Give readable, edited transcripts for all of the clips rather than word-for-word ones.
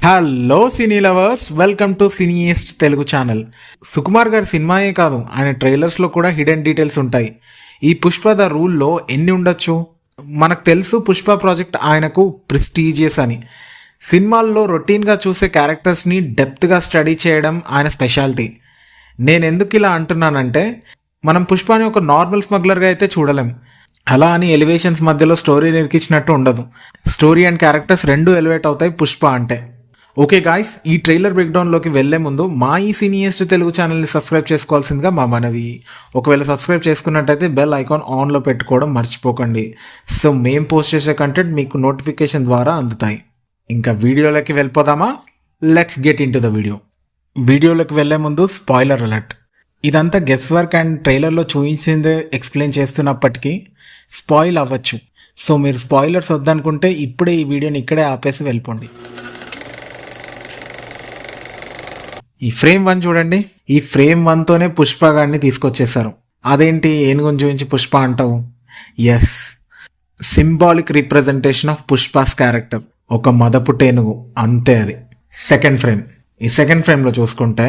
Hello cine lovers, welcome to cineast Telugu channel. Sukumar garu సినిమాయే కాదు, ఆయన ట్రైలర్స్లో కూడా హిడెన్ డీటెయిల్స్ ఉంటాయి. ఈ పుష్ప ద రూల్లో ఎన్ని ఉండొచ్చు? మనకు తెలుసు పుష్ప ప్రాజెక్ట్ ఆయనకు ప్రెస్టీజియస్ అని. సినిమాల్లో రొటీన్గా చూసే క్యారెక్టర్స్ని డెప్త్గా స్టడీ చేయడం ఆయన స్పెషాలిటీ. నేను ఎందుకు ఇలా అంటున్నానంటే, మనం పుష్పని ఒక నార్మల్ స్మగ్లర్గా అయితే చూడలేం. అలా అని ఎలివేషన్స్ మధ్యలో స్టోరీ నిరికించినట్టు ఉండదు. స్టోరీ అండ్ క్యారెక్టర్స్ రెండు ఎలివేట్ అవుతాయి పుష్ప అంటే. ఓకే గాయ్స్, ఈ ట్రైలర్ బ్రేక్డౌన్లోకి వెళ్లే ముందు మా ఈ సినీయస్ట్ తెలుగు ఛానల్ని సబ్స్క్రైబ్ చేసుకోవాల్సిందిగా మా మనవి. ఒకవేళ సబ్స్క్రైబ్ చేసుకున్నట్టయితే బెల్ ఐకాన్ ఆన్లో పెట్టుకోవడం మర్చిపోకండి. సో మేము పోస్ట్ చేసే కంటెంట్ మీకు నోటిఫికేషన్ ద్వారా అందుతాయి. ఇంకా వీడియోలోకి వెళ్ళిపోదామా? Let's get in to the video. వీడియోలోకి వెళ్లే ముందు స్పాయిలర్ అలర్ట్. ఇదంతా గెస్ వర్క్ అండ్ ట్రైలర్లో చూపించిందే ఎక్స్ప్లెయిన్ చేస్తున్నప్పటికీ స్పాయిల్ అవ్వచ్చు. సో మీరు స్పాయిలర్స్ వద్దనుకుంటే ఇప్పుడే ఈ వీడియోని ఇక్కడే ఆపేసి వెళ్ళిపోండి. ఈ ఫ్రేమ్ 1 చూడండి. ఈ ఫ్రేమ్ 1తోనే పుష్ప గారిని తీసుకొచ్చేసారు. అదేంటి ఏనుగుని చూపించి పుష్ప అంటావు? Yes, symbolic representation of Pushpa's character. ఒక మదపుట్టు ఏనుగు, అంతే. అది సెకండ్ ఫ్రేమ్. ఈ సెకండ్ ఫ్రేమ్ లో చూసుకుంటే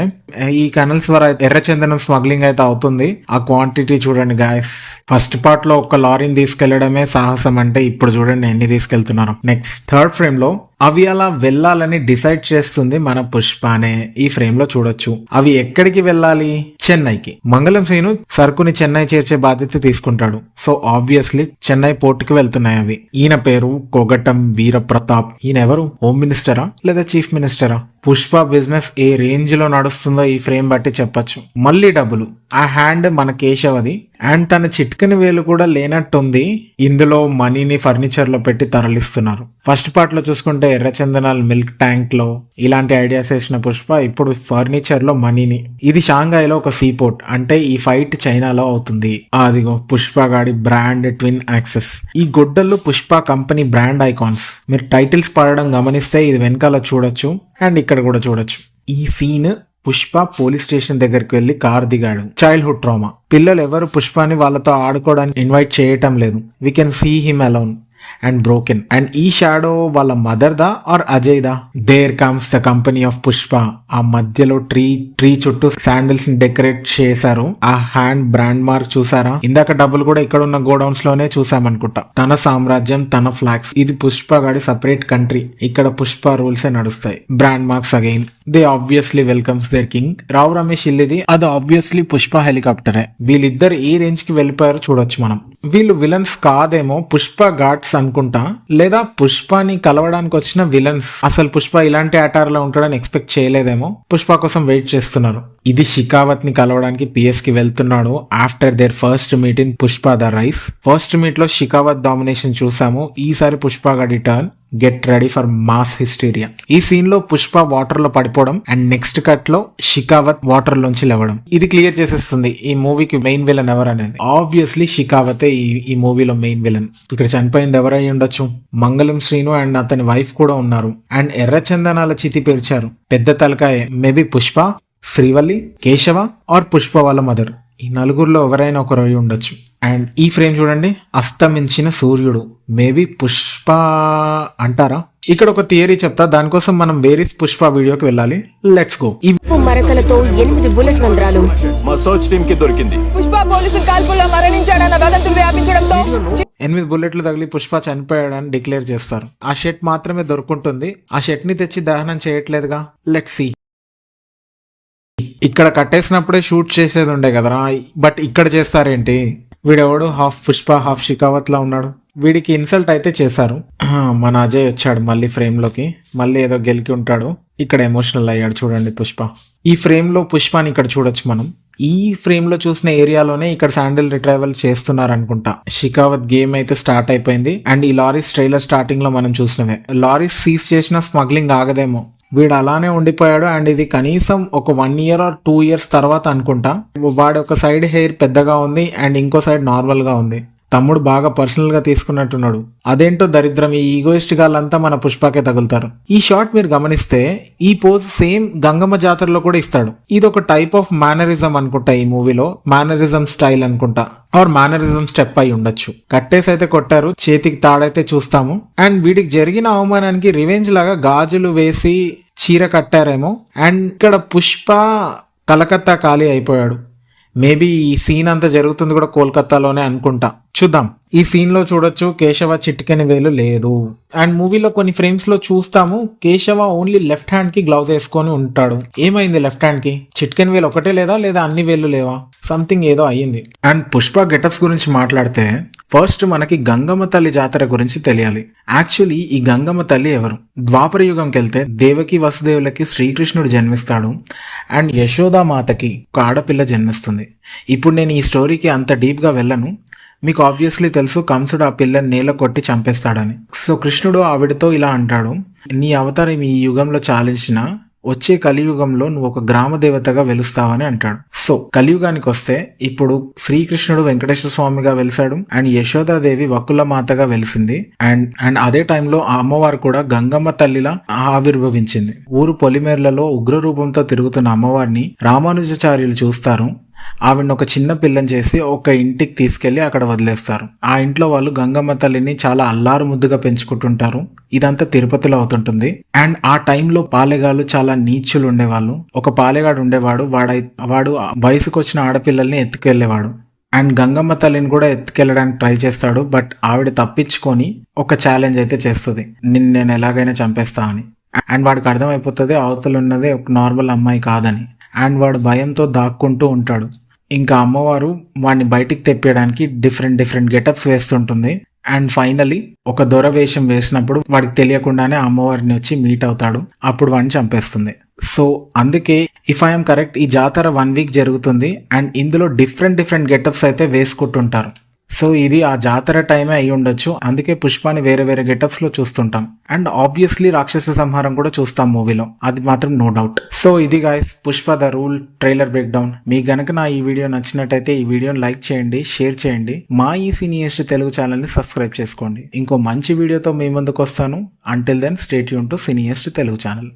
ఈ కెనల్స్ ద్వారా ఎర్రచందనం స్మగ్లింగ్ అయితే అవుతుంది. ఆ క్వాంటిటీ చూడండి గాయస్. ఫస్ట్ పార్ట్ లో ఒక లారీని తీసుకెళ్లడమే సాహసం అంటే, ఇప్పుడు చూడండి ఎన్ని తీసుకెళ్తున్నారు. నెక్స్ట్ థర్డ్ ఫ్రేమ్ లో అవి అలా వెళ్ళాలని డిసైడ్ చేస్తుంది మన పుష్పనే. ఈ ఫ్రేమ్ లో చూడొచ్చు. అవి ఎక్కడికి వెళ్ళాలి? చెన్నైకి. మంగళం సీను సరుకుని చెన్నై చేర్చే బాధ్యత తీసుకుంటాడు. సో ఆబ్వియస్లీ చెన్నై పోర్టుకి వెళ్తున్నాయి అవి. ఈయన పేరు కొగటం వీరప్రతాప్. ఈయన ఎవరు? హోమ్ మినిస్టరా లేదా చీఫ్ మినిస్టరా? పుష్ప బిజినెస్ ఏ రేంజ్ లో నడుస్తుందో ఈ ఫ్రేమ్ బట్టి చెప్పొచ్చు. మళ్ళీ డబ్బులు. ఆ హ్యాండ్ మన కేశవది అండ్ తన చిట్కని వేలు కూడా లేనట్టుంది. ఇందులో మనీని ఫర్నిచర్ లో పెట్టి తరలిస్తున్నారు. ఫస్ట్ పార్ట్ లో చూసుకుంటే ఎర్రచందనాలు మిల్క్ ట్యాంక్ లో ఇలాంటి ఐడియాస్ వేసిన పుష్ప ఇప్పుడు ఫర్నిచర్ లో మనీని. ఇది షాంఘాయిలో ఒక సీ పోర్ట్. అంటే ఈ ఫైట్ చైనాలో అవుతుంది. అదిగో పుష్ప గాడి బ్రాండ్ ట్విన్ యాక్సెస్. ఈ గొడ్డళ్ళు పుష్ప కంపెనీ బ్రాండ్ ఐకాన్స్. మీరు టైటిల్స్ పడడం గమనిస్తే ఇది వెనకాల చూడొచ్చు అండ్ ఇక్కడ కూడా చూడొచ్చు. ఈ సీన్ పుష్ప పోలీస్ స్టేషన్ దగ్గరికి వెళ్లి కార్ దిగాడు. Childhood trauma. పిల్లలు ఎవరు పుష్పని వాళ్ళతో ఆడుకోవడానికి ఇన్వైట్ చేయటం లేదు. We can see him alone and broken. And ఈ షాడో వాళ్ళ మదర్ దా ఆర్ అజయ్ దా? There comes the company of Pushpa. ఆ మధ్యలో ట్రీ చుట్టూ శాండిల్స్ ని డెకరేట్ చేశారు. ఆ హ్యాండ్ బ్రాండ్ మార్క్ చూసారా? ఇందాక డబ్బులు కూడా ఇక్కడ ఉన్న గోడౌన్స్ లోనే చూసామనుకుంటా. తన సామ్రాజ్యం, తన ఫ్లాగ్స్. ఇది పుష్ప గాడి సపరేట్ కంట్రీ. ఇక్కడ పుష్ప రూల్స్ నడుస్తాయి. Brand marks again. They obviously welcomes their king. Rao Ramesh ఇల్లుది. అది ఆబ్వియస్లీ పుష్ప హెలికాప్టరే. వీళ్ళిద్దరు ఏ రేంజ్ కి వెళ్ళిపోయారో చూడొచ్చు మనం. వీళ్ళు విలన్స్ కాదేమో, పుష్ప గాడ్స్ అనుకుంటా. లేదా పుష్పని కలవడానికి వచ్చిన విలన్స్. అసలు పుష్ప ఇలాంటి అటార్ లో ఉంటాడని ఎక్స్పెక్ట్ చేయలేదేమో. పుష్ప కోసం వెయిట్ చేస్తున్నారు. ఇది షికావత్ ని కలవడానికి పిఎస్ కి వెళ్తున్నాడు. After their first meet in Pushpa the rice. First meet లో షికావత్ డామినేషన్ చూసాము. ఈసారి పుష్ప గడి turn. Get ready for mass hysteria. ఈ సీన్ లో పుష్ప వాటర్ లో పడిపోవడం అండ్ నెక్స్ట్ కట్ లో షికావత్ వాటర్ లోంచి లేవడం. ఇది క్లియర్ చేసేస్తుంది ఈ మూవీకి మెయిన్ విలన్ ఎవరు అనేది. ఆబ్వియస్లీ షికావతే ఈ మూవీలో మెయిన్ విలన్. ఇక్కడ చనిపోయింది ఎవరై ఉండొచ్చు? మంగళం శ్రీను అండ్ అతని వైఫ్ కూడా ఉన్నారు. అండ్ ఎర్రచందనాల చితి పేర్చారు. పెద్ద తలకాయ. మేబీ పుష్ప, శ్రీవల్లి, కేశవ ఆర్ పుష్ప వాళ్ళ మదర్. ఈ నలుగురిలో ఎవరైనా ఒకరు అయి ఉండొచ్చు. అండ్ ఈ ఫ్రేమ్ చూడండి. అస్తమించిన సూర్యుడు. మేబీ పుష్ప అంటారా? ఇక్కడ ఒక థియరీ చెప్తా. దానికోసం మనం వేరీస్ పుష్ప వీడియోకి వెళ్ళాలి. Let's go. ఈ మరకలతో 8 బుల్లెట్ రంధ్రాలు మా సర్చ్ టీమ్ కి దొరికింది. పుష్ప పోలీసు కాల్పుల్లో మరణించాడన్న వదంతులు వ్యాపించడంతో 8 బుల్లెట్లు తగిలి పుష్ప చనిపోయాడని డిక్లేర్ చేస్తారు. ఆ షర్ట్ మాత్రమే దొరుకుంటుంది. ఆ షర్ట్ ని తెచ్చి దహనం చేయట్లేదుగా. Let's see. ఇక్కడ కట్టేసినప్పుడే షూట్ చేసేది ఉండే కదరా, బట్ ఇక్కడ చేస్తారేంటి? వీడెవడు హాఫ్ పుష్ప హాఫ్ షికావత్ లా ఉన్నాడు. వీడికి ఇన్సల్ట్ అయితే చేశారు. మన అజయ్ వచ్చాడు మళ్ళీ ఫ్రేమ్ లోకి. మళ్ళీ ఏదో గెలికి ఉంటాడు. ఇక్కడ ఎమోషనల్ అయ్యాడు చూడండి పుష్ప. ఈ ఫ్రేమ్ లో పుష్పని ఇక్కడ చూడొచ్చు మనం. ఈ ఫ్రేమ్ లో చూసిన ఏరియాలోనే ఇక్కడ శాండిల్ రిట్రైవల్ చేస్తున్నారు అనుకుంటా. షికావత్ గేమ్ అయితే స్టార్ట్ అయిపోయింది. అండ్ ఈ లారీస్ ట్రైలర్ స్టార్టింగ్ లో మనం చూసినవే. లారీస్ సీజ్ చేసిన స్మగ్లింగ్ ఆగదేమో. వీడు అలానే ఉండిపోయాడు. అండ్ ఇది కనీసం ఒక 1 year or 2 years తర్వాత అనుకుంటా. వాడి ఒక సైడ్ హెయిర్ పెద్దగా ఉంది అండ్ ఇంకో సైడ్ నార్మల్ గా ఉంది. తమ్ముడు బాగా పర్సనల్ గా తీసుకున్నట్టున్నాడు. అదేంటో దరిద్రం, ఈ ఈగోయిస్ట్ గాళ్ళంతా మన పుష్పకే తగులుతారు. ఈ షాట్ మీరు గమనిస్తే ఈ పోజ్ సేమ్ గంగమ్మ జాతరలో కూడా ఇస్తాడు. ఇది ఒక టైప్ ఆఫ్ మేనరిజం అనుకుంటా, ఈ మూవీలో మేనరిజం స్టైల్ అనుకుంటా, ఆర్ మేనరిజం స్టెప్ అయి ఉండొచ్చు. కట్టేసి అయితే కొట్టారు, చేతికి తాడైతే చూస్తాము. అండ్ వీడికి జరిగిన అవమానానికి రివెంజ్ లాగా గాజులు వేసి చీర కట్టారేమో. అండ్ ఇక్కడ పుష్ప కలకత్తా ఖాళీ అయిపోయాడు. మేబీ ఈ సీన్ అంతా జరుగుతుంది కూడా కోల్కతాలోనే అనుకుంటా. చూద్దాం. ఈ సీన్ లో చూడొచ్చు కేశవ చిటికెని వేలు లేదు. అండ్ మూవీలో కొన్ని ఫ్రేమ్స్ లో చూస్తాము కేశవ ఓన్లీ లెఫ్ట్ హ్యాండ్ కి గ్లౌజ్ వేసుకొని ఉంటాడు. ఏమైంది లెఫ్ట్ హ్యాండ్ కి? చిటికెన్ వేలు ఒకటే లేదా అన్ని వేలు లేవా? సంథింగ్ ఏదో అయ్యింది. అండ్ పుష్ప గెటప్స్ గురించి మాట్లాడితే ఫస్ట్ మనకి గంగమ్మ తల్లి జాతర గురించి తెలియాలి. యాక్చువల్లీ ఈ గంగమ్మ తల్లి ఎవరు? ద్వాపర యుగంకి వెళ్తే దేవకి వసుదేవులకి శ్రీకృష్ణుడు జన్మిస్తాడు అండ్ యశోదామాతకి ఒక ఆడపిల్ల జన్మిస్తుంది. ఇప్పుడు నేను ఈ స్టోరీకి అంత డీప్ గా వెళ్ళను. మీకు ఆబ్వియస్లీ తెలుసు కంసుడు ఆ పిల్లని నేల కొట్టి చంపేస్తాడని. సో కృష్ణుడు ఆవిడతో ఇలా అంటాడు, నీ అవతారం ఈ యుగంలో చాలించిన వచ్చే కలియుగంలో నువ్వు ఒక గ్రామ దేవతగా వెలుస్తావని అంటాడు. సో కలియుగానికి వస్తే ఇప్పుడు శ్రీకృష్ణుడు వెంకటేశ్వర స్వామిగా వెలిసాడు అండ్ యశోదాదేవి వకుల మాతగా వెలిసింది. అండ్ అదే టైంలో ఆ అమ్మవారు కూడా గంగమ్మ తల్లిలా ఆవిర్భవించింది. ఊరు పొలిమేర్లలో ఉగ్ర రూపంతో తిరుగుతున్న అమ్మవారిని రామానుజాచార్యులు చూస్తారు. ఆవిడని ఒక చిన్న పిల్లని చేసి ఒక ఇంటికి తీసుకెళ్లి అక్కడ వదిలేస్తారు. ఆ ఇంట్లో వాళ్ళు గంగమ్మ తల్లిని చాలా అల్లారు ముద్దుగా పెంచుకుంటుంటారు. ఇదంతా తిరుపతిలో అవుతుంటుంది. అండ్ ఆ టైంలో పాలెగాళ్ళు చాలా నీచులు ఉండేవాళ్ళు. ఒక పాలెగాడు ఉండేవాడు, వాడు వయసుకు వచ్చిన ఆడపిల్లల్ని ఎత్తుకెళ్లేవాడు. అండ్ గంగమ్మ తల్లిని కూడా ఎత్తుకెళ్ళడానికి ట్రై చేస్తాడు. బట్ ఆవిడ తప్పించుకొని ఒక ఛాలెంజ్ అయితే చేస్తుంది, నేను ఎలాగైనా చంపేస్తా అని. అండ్ వాడికి అర్థమైపోతుంది అవతల ఉన్నది ఒక నార్మల్ అమ్మాయి కాదని. అండ్ వాడు భయంతో దాక్కుంటూ ఉంటాడు. ఇంకా అమ్మవారు వాడిని బయటికి తెప్పేయడానికి డిఫరెంట్ గెటప్స్ వేస్తుంటుంది. అండ్ ఫైనలీ ఒక దొర వేషం వేసినప్పుడు వాడికి తెలియకుండానే అమ్మవారిని వచ్చి మీట్ అవుతాడు. అప్పుడు వాడిని చంపేస్తుంది. సో అందుకే ఇఫ్ ఐఎమ్ కరెక్ట్ ఈ జాతర 1 వీక్ జరుగుతుంది అండ్ ఇందులో డిఫరెంట్ గెటప్స్ అయితే వేసుకుంటుంటారు. సో ఇది ఆ జాతర టైమే అయి ఉండొచ్చు. అందుకే పుష్పాని వేరే గెటప్స్ లో చూస్తుంటాం. అండ్ ఆబ్వియస్లీ రాక్షస సంహారం కూడా చూస్తాం మూవీలో, అది మాత్రం నో డౌట్. సో ఇది guys Pushpa the rule trailer break down. మీకు గనక నా ఈ వీడియో నచ్చినట్టయితే ఈ వీడియోని లైక్ చేయండి, షేర్ చేయండి. మా ఈ సినియస్ట్ తెలుగు ఛానల్ ని సబ్స్క్రైబ్ చేసుకోండి. ఇంకో మంచి వీడియోతో మీ ముందుకు వస్తాను. Until then stay tuned to cineast Telugu channel.